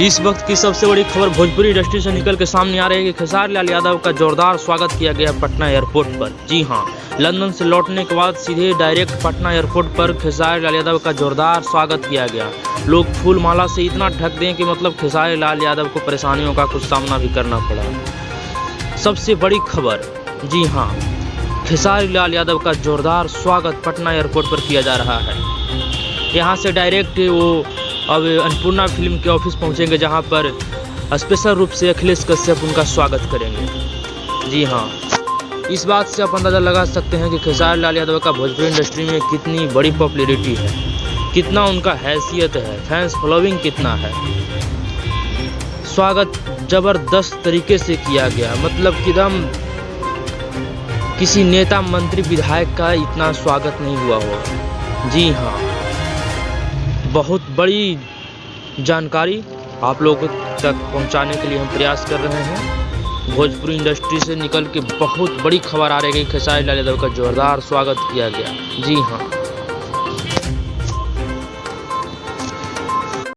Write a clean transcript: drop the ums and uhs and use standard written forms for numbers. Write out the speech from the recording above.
इस वक्त की सबसे बड़ी खबर भोजपुरी इंडस्ट्री से निकल के सामने आ रही है कि खेसारी लाल यादव का जोरदार स्वागत किया गया पटना एयरपोर्ट पर। जी हां, लंदन से लौटने के बाद सीधे डायरेक्ट पटना एयरपोर्ट पर खेसारी लाल यादव का जोरदार स्वागत किया गया। लोग फूल माला से इतना ढक दें कि मतलब खेसारी लाल यादव को परेशानियों का कुछ सामना भी करना पड़ा। सबसे बड़ी खबर, जी हां, खेसारी लाल यादव का जोरदार स्वागत पटना एयरपोर्ट पर किया जा रहा है। यहाँ से डायरेक्ट वो अब अन्नपूर्णा फिल्म के ऑफिस पहुंचेंगे, जहां पर स्पेशल रूप से अखिलेश कश्यप उनका स्वागत करेंगे। जी हां, इस बात से आप अंदाज़ा लगा सकते हैं कि खेसारी लाल यादव का भोजपुरी इंडस्ट्री में कितनी बड़ी पॉपुलैरिटी है, कितना उनका हैसियत है, फैंस फॉलोइंग कितना है। स्वागत ज़बरदस्त तरीके से किया गया, मतलब कि एकदम किसी नेता मंत्री विधायक का इतना स्वागत नहीं हुआ होगा। जी हाँ, बहुत बड़ी जानकारी आप लोगों तक पहुंचाने के लिए हम प्रयास कर रहे हैं। भोजपुरी इंडस्ट्री से निकल के बहुत बड़ी खबर आ रही है कि खेसारी लाल यादव का जोरदार स्वागत किया गया। जी हाँ।